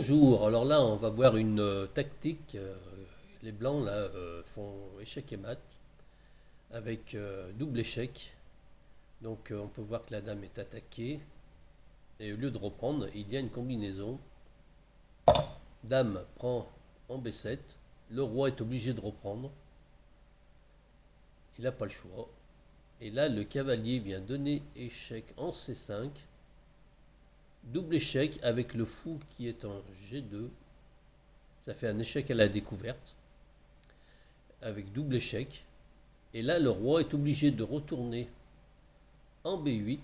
Bonjour, alors là on va voir une tactique. Les blancs là font échec et mat avec double échec. Donc on peut voir que la dame est attaquée et au lieu de reprendre, il y a une combinaison. Dame prend en B7, le roi est obligé de reprendre, il n'a pas le choix. Et là le cavalier vient donner échec en C5, double échec avec le fou qui est en G2. Ça fait un échec à la découverte avec double échec. Et là, le roi est obligé de retourner en B8.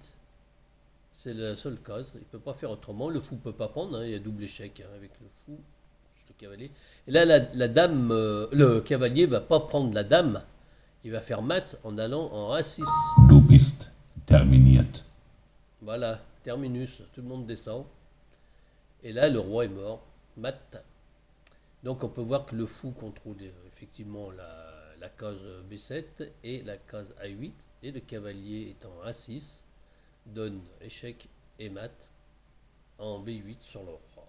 C'est la seule case. Il ne peut pas faire autrement. Le fou ne peut pas prendre. Il y a double échec avec le fou, le cavalier. Et là, la dame, le cavalier ne va pas prendre la dame. Il va faire mat en allant en A6. Du bist terminiert. Voilà, terminus. Tout le monde descend. Et là, le roi est mort. Mat. Donc on peut voir que le fou contrôle effectivement la case B7 et la case A8. Et le cavalier est en A6. Donne échec et mat en B8 sur le roi.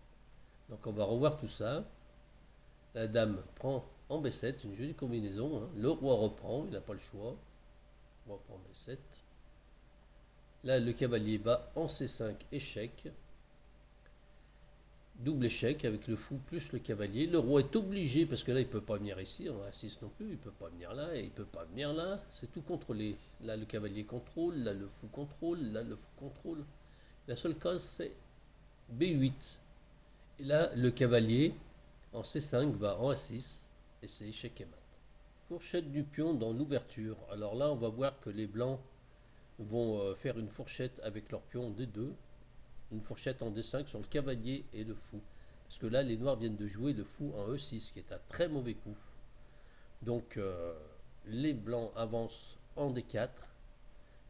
Donc on va revoir tout ça. La dame prend en B7, une jolie combinaison. Le roi reprend, il n'a pas le choix. Roi prend B7. Là, le cavalier va en C5, échec. Double échec avec le fou plus le cavalier. Le roi est obligé, parce que là, il ne peut pas venir ici, en A6 non plus, il ne peut pas venir là, et il ne peut pas venir là. C'est tout contrôlé. Là, le cavalier contrôle, là, le fou contrôle, là, le fou contrôle. La seule case, c'est B8. Et là, le cavalier en C5 va en A6 et c'est échec et mat. Fourchette du pion dans l'ouverture. Alors là, on va voir que les blancs vont faire une fourchette avec leur pion D2, une fourchette en D5 sur le cavalier et le fou. Parce que là, les noirs viennent de jouer le fou en E6, qui est un très mauvais coup. Donc, les blancs avancent en D4,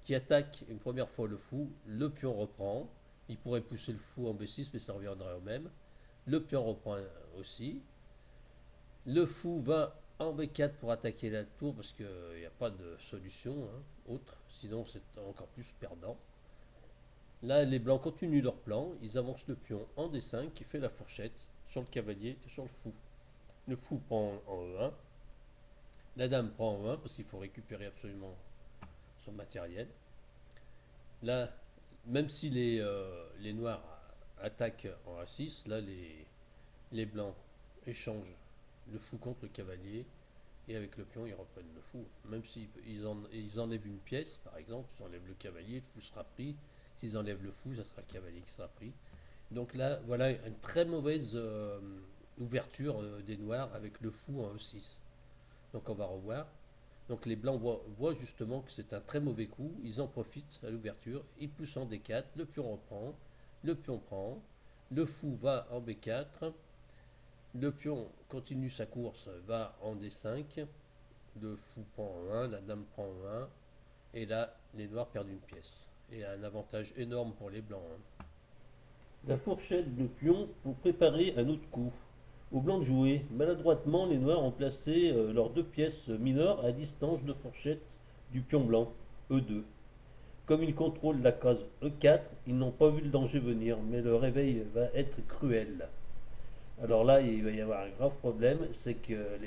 qui attaque une première fois le fou, le pion reprend. Il pourrait pousser le fou en B6, mais ça reviendrait au même. Le pion reprend aussi. Le fou va en B4 pour attaquer la tour parce qu'il n'y a pas de solution autre, sinon c'est encore plus perdant. Là, les blancs continuent leur plan, ils avancent le pion en D5 qui fait la fourchette sur le cavalier et sur le fou. Le fou prend en E1, la dame prend en E1 parce qu'il faut récupérer absolument son matériel. Là, même si les noirs attaquent en A6, là les blancs échangent le fou contre le cavalier et avec le pion ils reprennent le fou. Même s'ils enlèvent une pièce, par exemple, ils enlèvent le cavalier, le fou sera pris. S'ils enlèvent le fou, ça sera le cavalier qui sera pris. Donc là, voilà une très mauvaise ouverture des noirs avec le fou en E6. Donc on va revoir. Donc les blancs voient justement que c'est un très mauvais coup, ils en profitent à l'ouverture, ils poussent en D4, le pion reprend, le pion prend, le fou va en B4, le pion continue sa course, va en D5, le fou prend en 1, la dame prend en 1, et là les noirs perdent une pièce. Et un avantage énorme pour les blancs. La fourchette de pion pour préparer un autre coup. Aux blancs de jouer. Maladroitement, les noirs ont placé leurs deux pièces mineures à distance de fourchette du pion blanc, E2. Comme ils contrôlent la case E4, ils n'ont pas vu le danger venir, mais le réveil va être cruel. Alors là, il va y avoir un grave problème, c'est que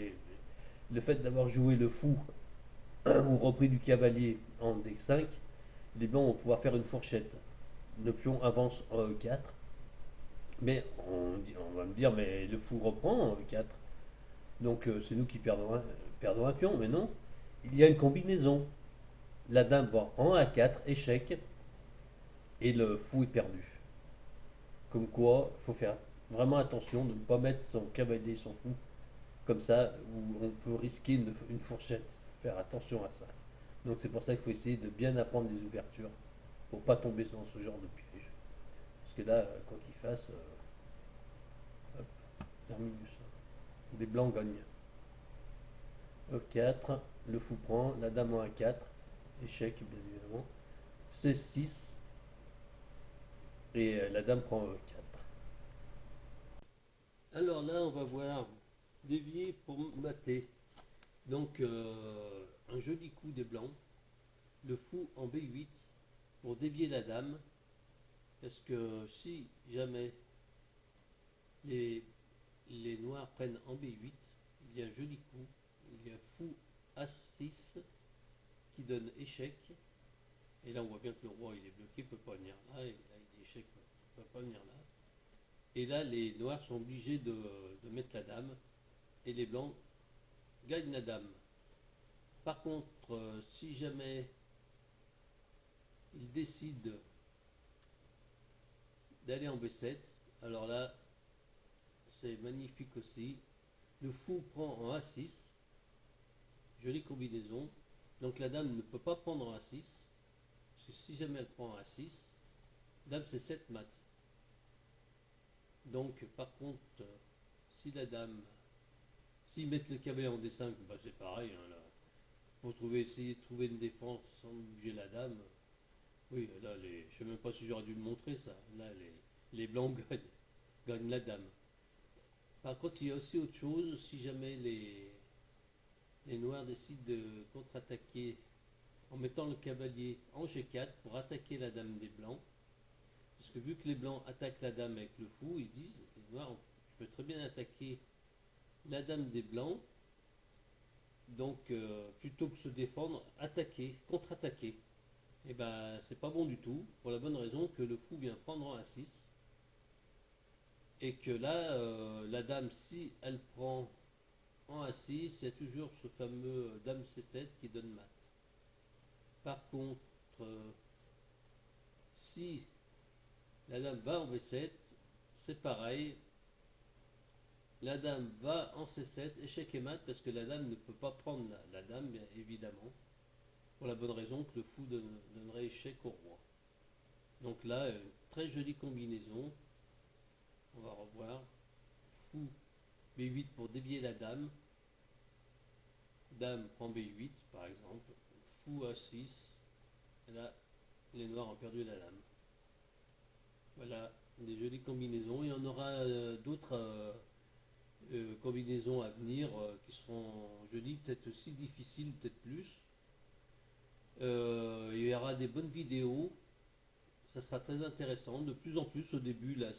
le fait d'avoir joué le fou ou repris du cavalier en D5, les blancs vont pouvoir faire une fourchette. Le pion avance en E4, mais on va me dire, mais le fou reprend en E4. Donc c'est nous qui perdons un pion, mais non. Il y a une combinaison. La dame va en A4, échec, et le fou est perdu. Comme quoi, il faut faire vraiment attention de ne pas mettre son cavalier, son fou, comme ça, où on peut risquer une fourchette. Faire attention à ça. Donc c'est pour ça qu'il faut essayer de bien apprendre les ouvertures, pour pas tomber dans ce genre de piège. Parce que là, quoi qu'il fasse, hop, terminus. Les blancs gagnent. E4, le fou prend, la dame en A4, échec bien évidemment, C6, et la dame prend E4. Alors là, on va voir dévier pour mater. Donc, un joli coup des blancs, le fou en B8 pour dévier la dame, parce que si jamais Les, les noirs prennent en B8, il y a un joli coup, il y a fou As6 qui donne échec, et là on voit bien que le roi il est bloqué, il ne peut pas venir là, et là il est échec, il ne peut pas venir là. Et là les noirs sont obligés de mettre la dame, et les blancs gagnent la dame. Par contre, si jamais ils décident d'aller en B7, alors là c'est magnifique aussi. Le fou prend en A6, jolie combinaison. Donc la dame ne peut pas prendre en A6, parce que si jamais elle prend en A6, dame c'est 7 mat. Donc par contre, si la dame, s'ils mettent le cavalier en D5, bah, c'est pareil. Hein, là. Pour essayer de trouver une défense sans bouger la dame, oui, là, je ne sais même pas si j'aurais dû le montrer ça. Là, les blancs gagnent la dame. Par contre, il y a aussi autre chose, si jamais les noirs décident de contre-attaquer en mettant le cavalier en G4 pour attaquer la dame des blancs, parce que vu que les blancs attaquent la dame avec le fou, ils disent, les noirs, je peux très bien attaquer la dame des blancs, donc plutôt que se défendre, attaquer, contre-attaquer. Et ben c'est pas bon du tout, pour la bonne raison que le fou vient prendre en A6, et que là, la dame, si elle prend en A6, il y a toujours ce fameux dame C7 qui donne mat. Par contre, si la dame va en B7, c'est pareil. La dame va en C7, échec et mat, parce que la dame ne peut pas prendre la dame, bien évidemment, pour la bonne raison que le fou donnerait échec au roi. Donc là, une très jolie combinaison. On va revoir. Fou B8 pour dévier la dame. Dame prend B8, par exemple. Fou A6. Et là, les noirs ont perdu la dame. Voilà, des jolies combinaisons. Il y en aura d'autres combinaisons à venir qui seront jolies, peut-être aussi difficiles, peut-être plus. Il y aura des bonnes vidéos. Ça sera très intéressant. De plus en plus au début, là,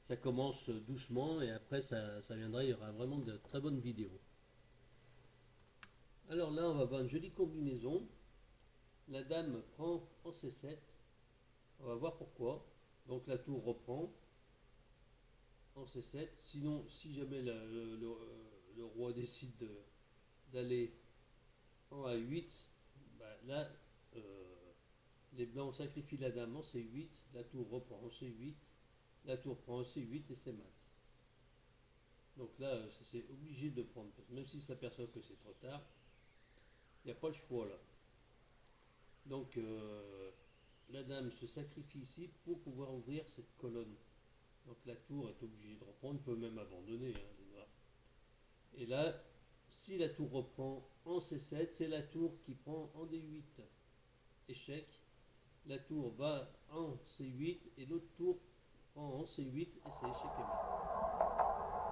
ça commence doucement et après ça viendra. Il y aura vraiment de très bonnes vidéos. Alors là, on va voir une jolie combinaison. La dame prend en C7. On va voir pourquoi. Donc la tour reprend en C7. Sinon, si jamais le roi décide d'aller en A8, bah là, les blancs sacrifient la dame en C8. La tour reprend en C8. La tour prend en C8 et c'est mat. Donc là, c'est obligé de prendre. Parce que même s'il s'aperçoit que c'est trop tard, il n'y a pas le choix là. Donc la dame se sacrifie ici pour pouvoir ouvrir cette colonne. Donc la tour est obligée de reprendre, peut même abandonner hein, les noirs. Et là, si la tour reprend en C7, c'est la tour qui prend en D8. Échec. La tour va en C8 et l'autre tour prend en C8 et c'est échec et mat.